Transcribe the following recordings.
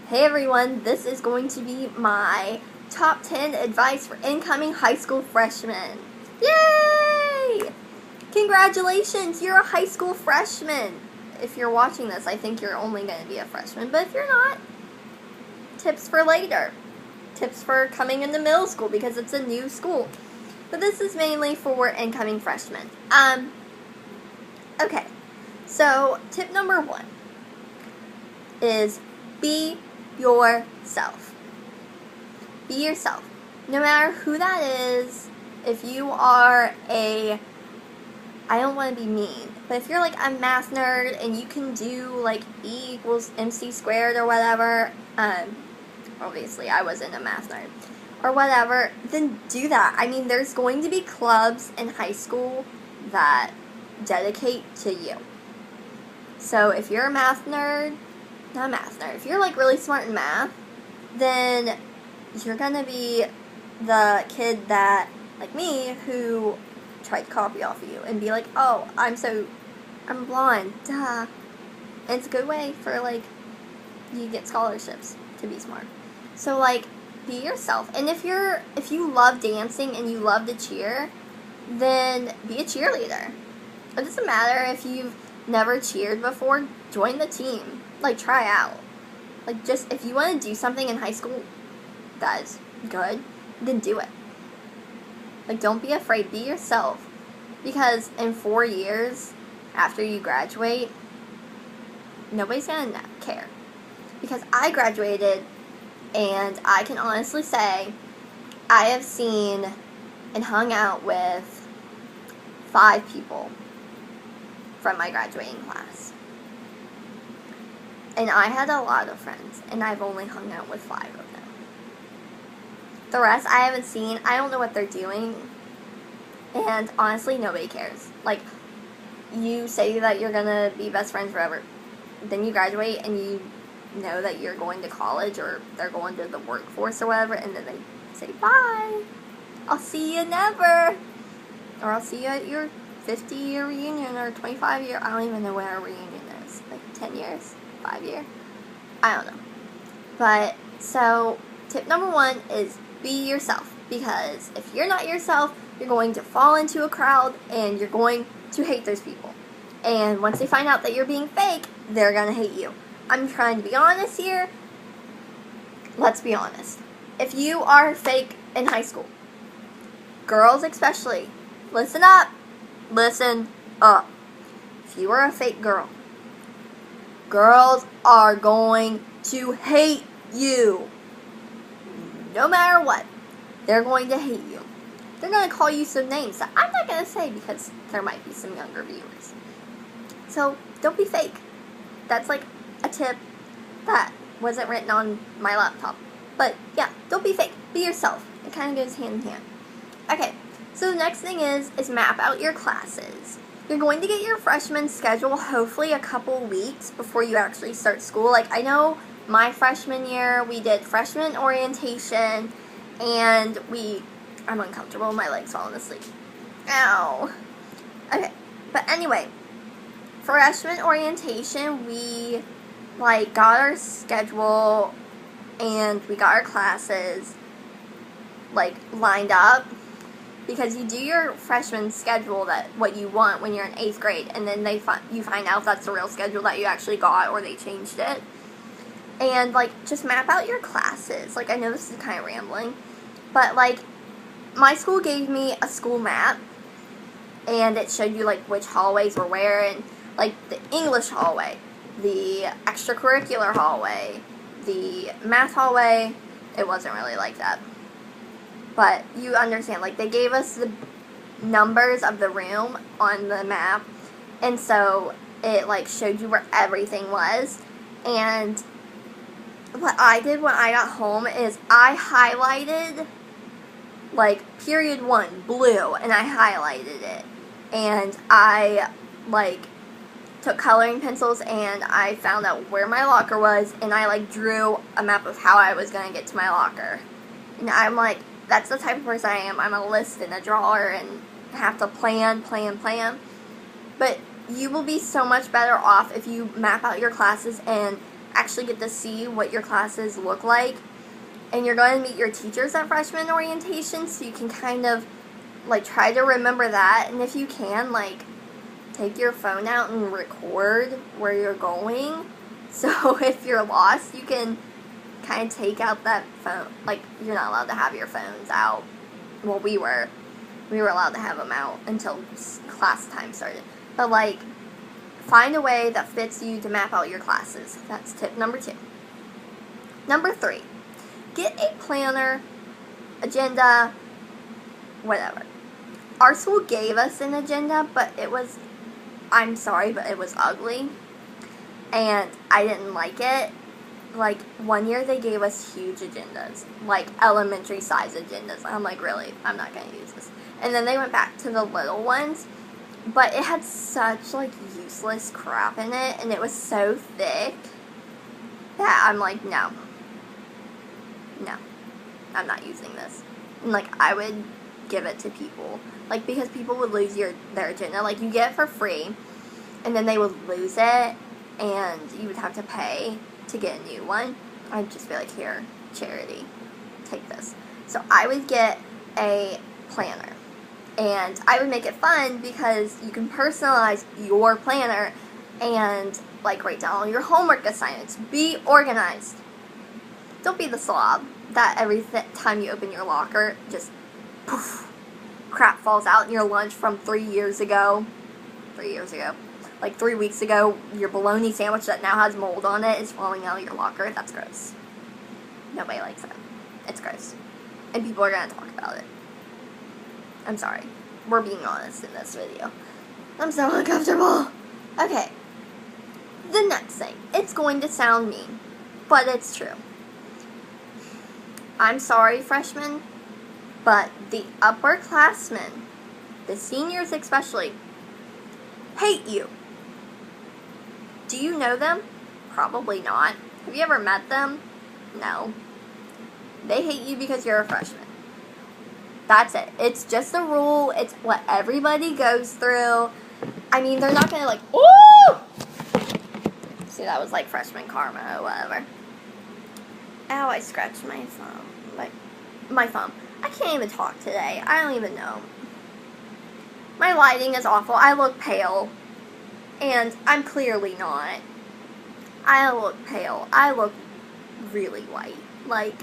Hey everyone, this is going to be my top 10 advice for incoming high school freshmen. Yay! Congratulations, you're a high school freshman. If you're watching this, I think you're only going to be a freshman, but if you're not, tips for later. Tips for coming into middle school because it's a new school. But this is mainly for incoming freshmen. Okay, so tip number 1 is be yourself. Be yourself. No matter who that is, if you are I don't want to be mean, but if you're like a math nerd and you can do like E equals MC squared or whatever, obviously I wasn't a math nerd, or whatever, then do that. I mean, there's going to be clubs in high school that dedicate to you. So if you're a math nerd, not a math nerd, if you're like really smart in math, then you're gonna be the kid that, like me, who tried to copy off of you and be like, oh, I'm blonde, duh. And it's a good way for like, you get scholarships to be smart. So like, be yourself. And if you love dancing and you love to cheer, then be a cheerleader. It doesn't matter if you've never cheered before, join the team. Like, try out. Like, just, if you want to do something in high school that is good, then do it. Like, don't be afraid. Be yourself. Because in 4 years, after you graduate, nobody's going to care. Because I graduated, and I can honestly say, I have seen and hung out with 5 people from my graduating class. And I had a lot of friends, and I've only hung out with 5 of them. The rest I haven't seen. I don't know what they're doing. And honestly, nobody cares. Like, you say that you're gonna be best friends forever. Then you graduate, and you know that you're going to college, or they're going to the workforce or whatever, and then they say, bye. I'll see you never. Or I'll see you at your 50-year reunion, or 25-year. I don't even know when our reunion is. Like, 10 years? 5-year? I don't know. But, so, tip number 1 is be yourself. Because if you're not yourself, you're going to fall into a crowd, and you're going to hate those people. And once they find out that you're being fake, they're going to hate you. I'm trying to be honest here. Let's be honest. If you are fake in high school, girls especially, listen up. Listen up. If you are a fake girl, girls are going to hate you. No matter what, they're going to hate you. They're going to call you some names that I'm not going to say because there might be some younger viewers. So, don't be fake. That's like a tip that wasn't written on my laptop. But yeah, don't be fake. Be yourself. It kind of goes hand in hand. Okay, so the next thing is map out your classes. You're going to get your freshman schedule hopefully a couple weeks before you actually start school. Like, I know my freshman year, we did freshman orientation, and I'm uncomfortable, my leg's falling asleep. Ow. Okay, but anyway, freshman orientation, we, like, got our schedule, and we got our classes, like, lined up. Because you do your freshman schedule, that what you want when you're in 8th grade, and then you find out if that's the real schedule that you actually got or they changed it. And, like, just map out your classes. Like, I know this is kind of rambling, but, like, my school gave me a school map, and it showed you, like, which hallways were where, and, like, the English hallway, the extracurricular hallway, the math hallway. It wasn't really like that. But you understand, like, they gave us the numbers of the room on the map, and so it, like, showed you where everything was. And what I did when I got home is I highlighted, like, period 1, blue, and I highlighted it. And I, like, took coloring pencils, and I found out where my locker was, and I, like, drew a map of how I was going to get to my locker. And I'm, like, that's the type of person I am. I'm a list and a drawer and have to plan. But you will be so much better off if you map out your classes and actually get to see what your classes look like. And you're going to meet your teachers at freshman orientation, so you can kind of, like, try to remember that. And if you can, like, take your phone out and record where you're going. So if you're lost, you can kind of take out that phone. Like, you're not allowed to have your phones out. Well, we were allowed to have them out until class time started. But, like, find a way that fits you to map out your classes. That's tip number 2. Number 3, get a planner, agenda, whatever. Our school gave us an agenda, but it was, I'm sorry, but it was ugly. And I didn't like it. Like, one year they gave us huge agendas, like elementary size agendas. I'm like, really? I'm not going to use this. And then they went back to the little ones, but it had such, like, useless crap in it, and it was so thick that I'm like, no, I'm not using this. And, like, I would give it to people, like, because people would lose their agenda. Like, you get it for free, and then they would lose it, and you would have to pay to get a new one. I'd just be like, here, charity, take this. So I would get a planner, and I would make it fun because you can personalize your planner and, like, write down all your homework assignments. Be organized. Don't be the slob that every time you open your locker, just poof, crap falls out in your lunch from 3 years ago. 3 years ago. Like 3 weeks ago, your bologna sandwich that now has mold on it is falling out of your locker. That's gross. Nobody likes that. It's gross. And people are going to talk about it. I'm sorry. We're being honest in this video. I'm so uncomfortable. Okay. The next thing. It's going to sound mean, but it's true. I'm sorry, freshmen, but the upperclassmen, the seniors especially, hate you. Do you know them? Probably not. Have you ever met them? No. They hate you because you're a freshman. That's it. It's just a rule. It's what everybody goes through. I mean, they're not going to, like, ooh! See, that was like freshman karma or whatever. Ow, I scratched my thumb. My thumb. I can't even talk today. I don't even know. My lighting is awful. I look pale. And I'm clearly not. I look pale. I look really white. Like,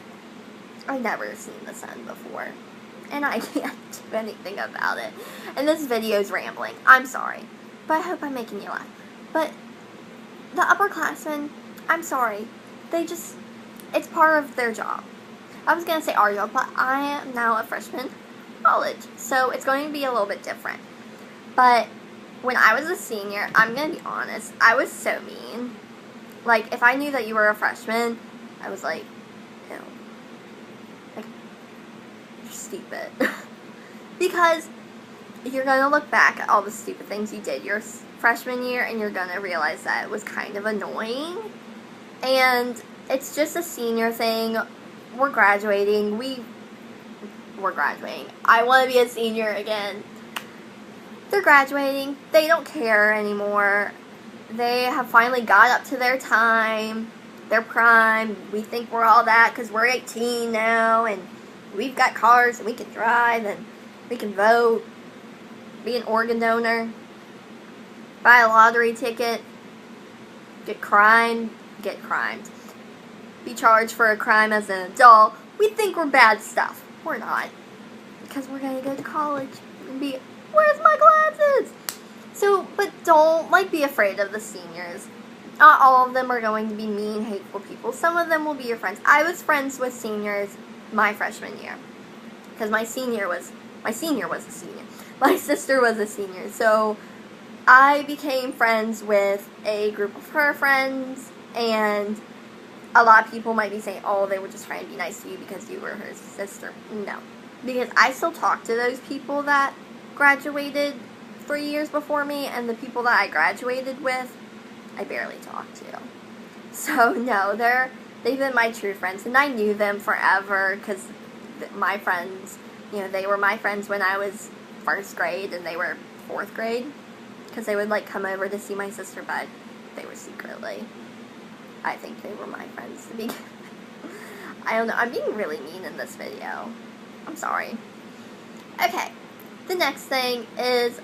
I've never seen the sun before. And I can't do anything about it. And this video's rambling. I'm sorry. But I hope I'm making you laugh. But the upperclassmen, I'm sorry. It's part of their job. I was going to say our job, but I am now a freshman in college. So it's going to be a little bit different. But when I was a senior, I'm going to be honest, I was so mean. Like, if I knew that you were a freshman, I was like, ew. Like, you're stupid. Because you're going to look back at all the stupid things you did your freshman year, and you're going to realize that it was kind of annoying. And it's just a senior thing. We're graduating. We're graduating. I want to be a senior again. They're graduating. They don't care anymore. They have finally got up to their time, their prime. We think we're all that because we're 18 now, and we've got cars, and we can drive, and we can vote, be an organ donor, buy a lottery ticket, get crimed, be charged for a crime as an adult. We think we're bad stuff. We're not. Because we're going to go to college and be, where's my glasses? So, but don't, like, be afraid of the seniors. Not all of them are going to be mean, hateful people. Some of them will be your friends. I was friends with seniors my freshman year. Because my senior was a senior. My sister was a senior. So, I became friends with a group of her friends, and a lot of people might be saying, oh, they were just trying to be nice to you because you were her sister. No. Because I still talk to those people that graduated 3 years before me, and the people that I graduated with, I barely talk to. So, no, they've been my true friends, and I knew them forever, because my friends, you know, they were my friends when I was 1st grade, and they were 4th grade, because they would, like, come over to see my sister, but they were secretly. I think they were my friends to begin with. I don't know. I'm being really mean in this video. I'm sorry. Okay. The next thing is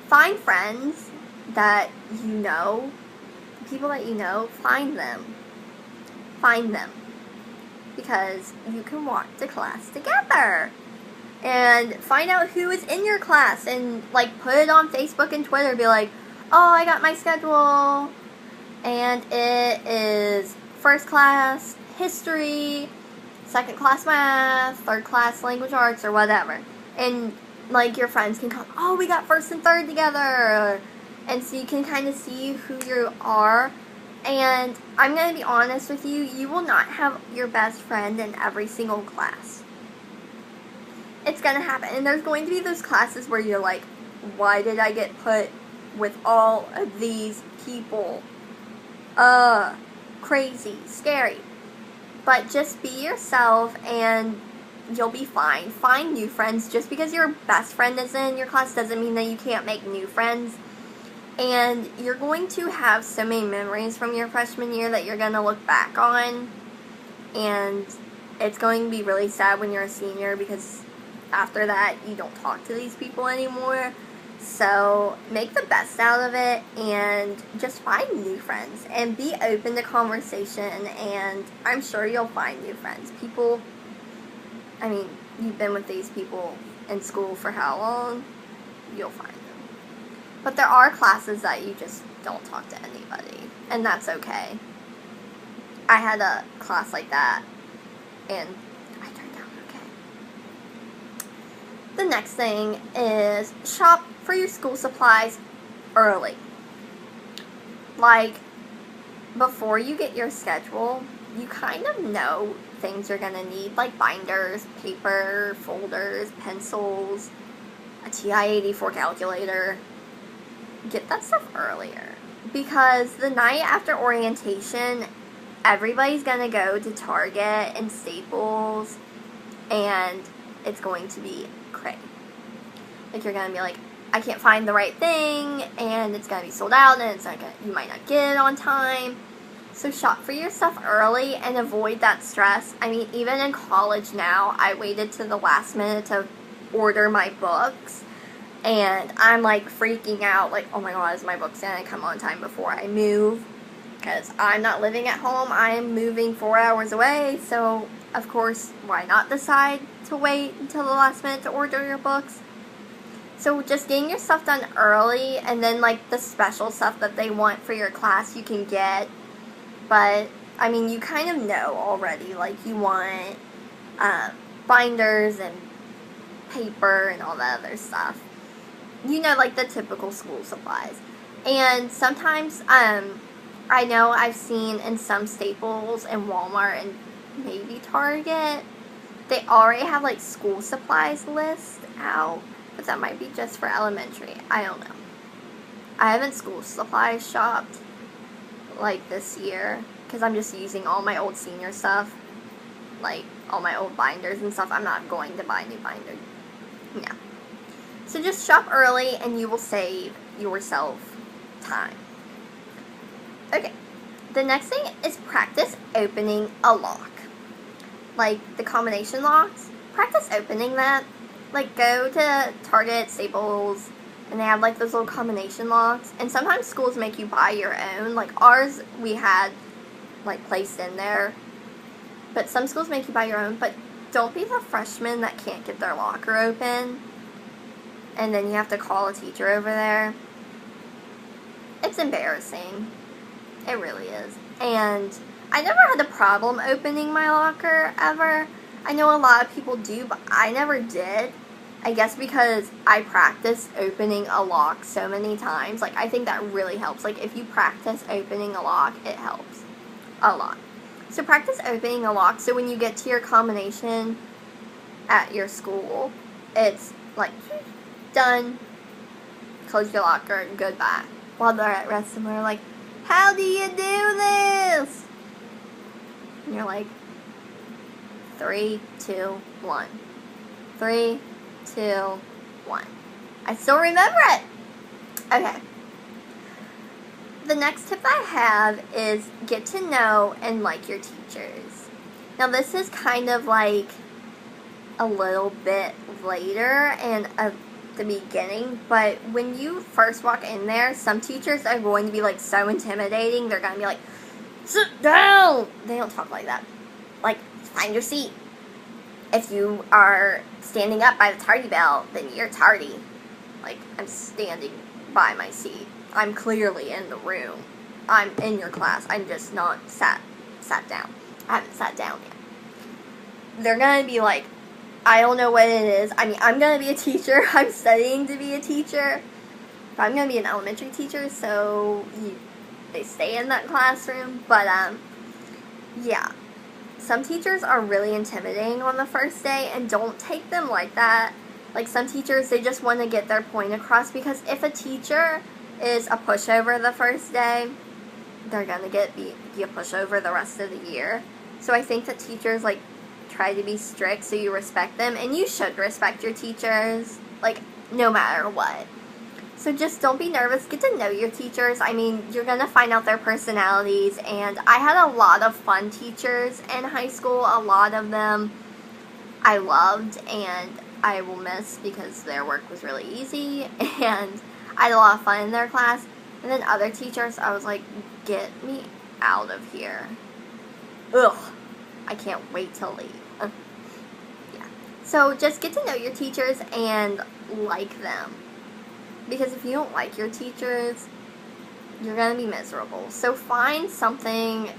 find friends that you know. People that you know. Find them. Find them. Because you can walk to class together. And find out who is in your class. And, like, put it on Facebook and Twitter. Be like, oh, I got my schedule. And it is first class history, second class math, third class language arts, or whatever. And, like, your friends can come, oh, we got first and third together. And so you can kind of see who you are. And I'm going to be honest with you, you will not have your best friend in every single class. It's going to happen. And there's going to be those classes where you're like, why did I get put with all of these people? Crazy, scary. But just be yourself and you'll be fine. Find new friends. Just because your best friend is in your class doesn't mean that you can't make new friends. And you're going to have so many memories from your freshman year that you're going to look back on. And it's going to be really sad when you're a senior because after that you don't talk to these people anymore. So make the best out of it and just find new friends and be open to conversation, and I'm sure you'll find new friends. People, I mean, you've been with these people in school for how long? You'll find them. But there are classes that you just don't talk to anybody, and that's okay. I had a class like that, and I turned out okay. The next thing is shop for your school supplies early. Like, before you get your schedule, you kind of know things you're going to need, like binders, paper, folders, pencils, a TI-84 calculator. Get that stuff earlier. Because the night after orientation, everybody's going to go to Target and Staples, and it's going to be crazy. Like, you're going to be like, I can't find the right thing, and it's going to be sold out, and it's not gonna, you might not get it on time. So shop for your stuff early and avoid that stress. I mean, even in college now, I waited to the last minute to order my books, and I'm like freaking out, like, oh my god, is my books going to come on time before I move? Because I'm not living at home, I'm moving 4 hours away, so of course, why not decide to wait until the last minute to order your books? So just getting your stuff done early, and then like the special stuff that they want for your class you can get. But, I mean, you kind of know already, like you want binders and paper and all that other stuff. You know, like the typical school supplies. And sometimes, I know I've seen in some Staples and Walmart and maybe Target, they already have like school supplies list out. But that might be just for elementary. I don't know. I haven't school supplies shopped like this year because I'm just using all my old senior stuff, like all my old binders and stuff. I'm not going to buy new binders. Yeah. So just shop early and you will save yourself time. Okay. The next thing is practice opening a lock. Like the combination locks. Practice opening that. Like, go to Target, Staples, and they have, like, those little combination locks. And sometimes schools make you buy your own. Like, ours, we had, like, placed in there. But some schools make you buy your own. But don't be the freshman that can't get their locker open. And then you have to call a teacher over there. It's embarrassing. It really is. And I never had a problem opening my locker, ever. I know a lot of people do, but I never did. I guess because I practiced opening a lock so many times. Like, I think that really helps. Like, if you practice opening a lock, it helps a lot. So practice opening a lock so when you get to your combination at your school, it's like, done, close your locker, goodbye. While the rest of them are like, how do you do this? And you're like, 3, 2, 1. 3, 2, 1. I still remember it. Okay. the next tip I have is get to know and like your teachers. Now this is kind of like a little bit later and at the beginning, but when you first walk in there, some teachers are going to be like so intimidating. They're going to be like, sit down! They don't talk like that. Like, find your seat. If you are standing up by the tardy bell, then you're tardy. Like, I'm standing by my seat. I'm clearly in the room. I'm in your class. I'm just not sat down. I haven't sat down yet. They're going to be like, I don't know what it is. I mean, I'm going to be a teacher. I'm studying to be a teacher. But I'm going to be an elementary teacher, so they stay in that classroom. But, yeah. Some teachers are really intimidating on the first day, and don't take them like that. Like, some teachers, they just want to get their point across, because if a teacher is a pushover the first day, they're going to be a pushover the rest of the year. So I think that teachers, like, try to be strict so you respect them, and you should respect your teachers, like, no matter what. So just don't be nervous. Get to know your teachers. I mean, you're going to find out their personalities, and I had a lot of fun teachers in high school. A lot of them I loved, and I will miss because their work was really easy, and I had a lot of fun in their class. And then other teachers, I was like, get me out of here. Ugh. I can't wait to leave. Yeah. So just get to know your teachers and like them. Because if you don't like your teachers, you're going to be miserable. So find something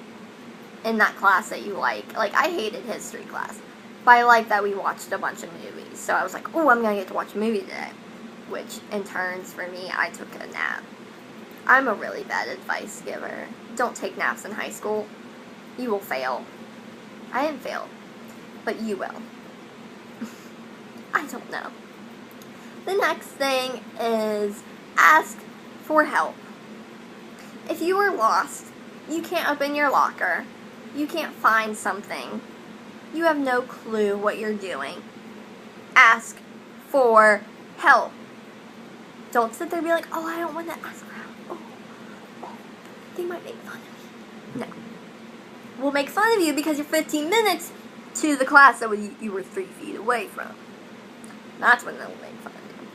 in that class that you like. Like, I hated history class. But I liked that we watched a bunch of movies. So I was like, oh, I'm going to get to watch a movie today. Which, in turns, for me, I took a nap. I'm a really bad advice giver. Don't take naps in high school. You will fail. I didn't fail, but you will. I don't know. The next thing is ask for help. If you are lost, you can't open your locker, you can't find something, you have no clue what you're doing, ask for help. Don't sit there and be like, oh, I don't want to ask for help. Oh, they might make fun of me. No. We'll make fun of you because you're 15 minutes to the class that you were 3 feet away from. That's when they'll make fun of you.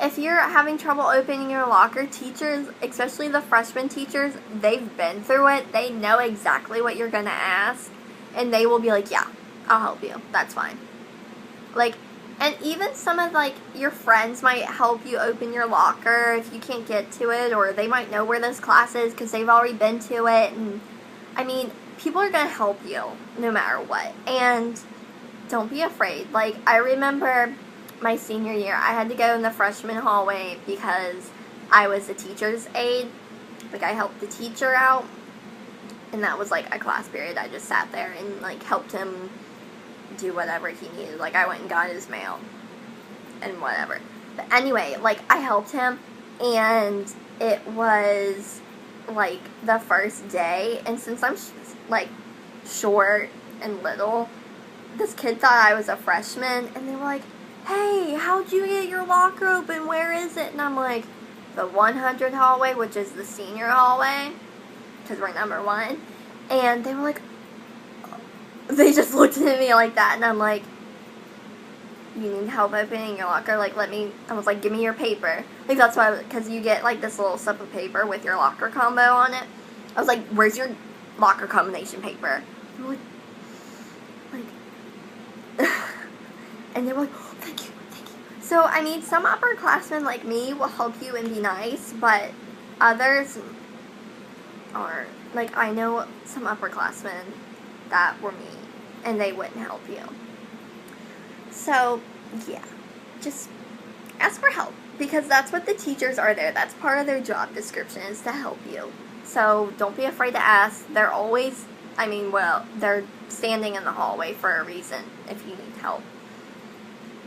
If you're having trouble opening your locker, teachers, especially the freshman teachers, they've been through it. They know exactly what you're going to ask. And they will be like, yeah, I'll help you. That's fine. Like, and even some of, like, your friends might help you open your locker if you can't get to it. Or they might know where this class is because they've already been to it. And, I mean, people are going to help you no matter what. And don't be afraid. Like, I remember my senior year, I had to go in the freshman hallway because I was a teacher's aide. Like, I helped the teacher out. And that was, like, a class period. I just sat there and, like, helped him do whatever he needed. Like, I went and got his mail and whatever. But anyway, like, I helped him. And it was, like, the first day. And since I'm, like, short and little, this kid thought I was a freshman, and they were like, hey, how'd you get your locker open? Where is it? And I'm like, the 100 hallway, which is the senior hallway, because we're number 1. And they were like, they just looked at me like that, and I'm like, you need help opening your locker? Like, I was like, give me your paper. Like, that's why, because you get, like, this little slip of paper with your locker combo on it. I was like, where's your locker combination paper? Like, and they were like, oh, thank you. So, I mean, some upperclassmen like me will help you and be nice, but others are, like, I know some upperclassmen that were mean, and they wouldn't help you. So, yeah, just ask for help, because that's what the teachers are there. That's part of their job description, is to help you. So, don't be afraid to ask. They're always, they're standing in the hallway for a reason if you need help.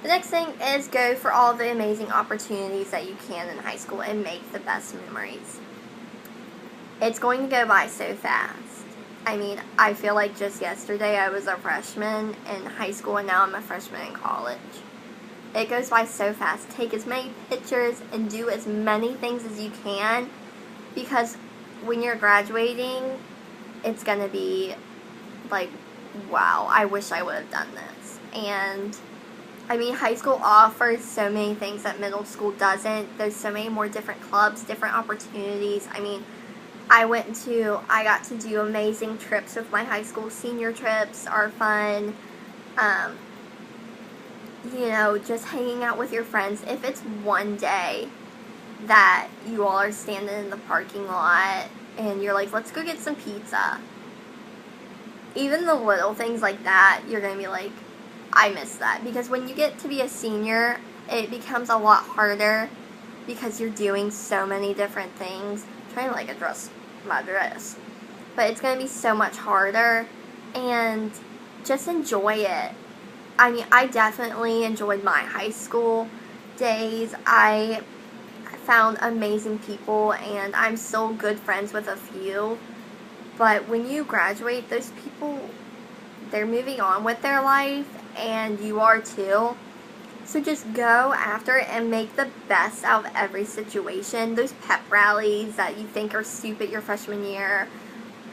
The next thing is go for all the amazing opportunities that you can in high school and make the best memories. It's going to go by so fast. I mean, I feel like just yesterday I was a freshman in high school, and now I'm a freshman in college. It goes by so fast. Take as many pictures and do as many things as you can, because when you're graduating, it's going to be like, wow, I wish I would have done this. And I mean, high school offers so many things that middle school doesn't. There's so many more different clubs, different opportunities. I mean, I got to do amazing trips with my high school. Senior trips are fun. You know, just hanging out with your friends. If it's one day that you all are standing in the parking lot and you're like, let's go get some pizza. Even the little things like that, you're going to be like, I miss that. Because when you get to be a senior, it becomes a lot harder because you're doing so many different things. I'm trying to like adjust my dress. But it's going to be so much harder, and just enjoy it. I mean, I definitely enjoyed my high school days. I found amazing people, and I'm still good friends with a few. But when you graduate, those people, they're moving on with their life, and you are too. So just go after it and make the best out of every situation. Those pep rallies that you think are stupid your freshman year,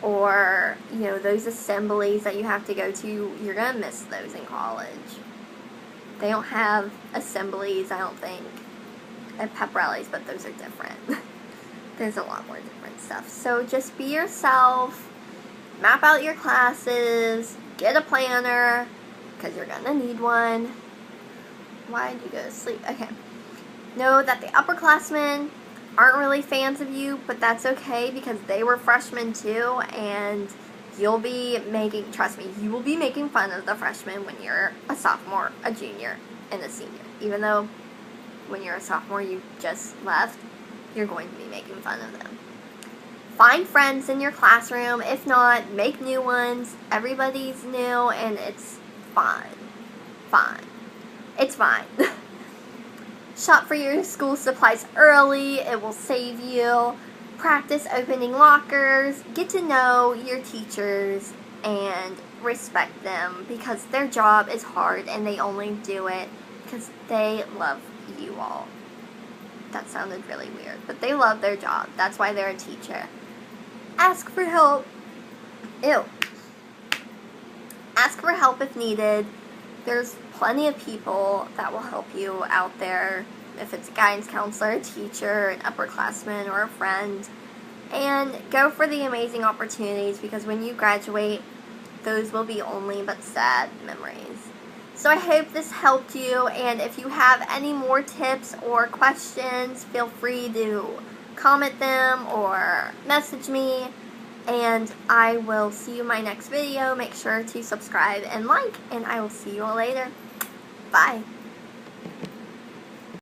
or, you know, those assemblies that you have to go to, you're going to miss those in college. They don't have assemblies, I don't think, at pep rallies, but those are different. There's a lot more different stuff. So just be yourself, map out your classes, get a planner, because you're going to need one. Why did you go to sleep? Okay. Know that the upperclassmen aren't really fans of you, but that's okay because they were freshmen too, and you'll be making, trust me, you will be making fun of the freshmen when you're a sophomore, a junior, and a senior. Even though when you're a sophomore you just left, you're going to be making fun of them. Find friends in your classroom. If not, make new ones. Everybody's new, and it's fine. It's fine. Shop for your school supplies early. It will save you. Practice opening lockers. Get to know your teachers and respect them because their job is hard and they only do it because they love you all. That sounded really weird, but they love their job. That's why they're a teacher. Ask for help. Ew. Ask for help if needed. There's plenty of people that will help you out there, if it's a guidance counselor, a teacher, an upperclassman, or a friend. And go for the amazing opportunities because when you graduate, those will be only but sad memories. So I hope this helped you, and if you have any more tips or questions, feel free to comment them or message me. And I will see you in my next video. Make sure to subscribe and like, and I will see you all later. Bye.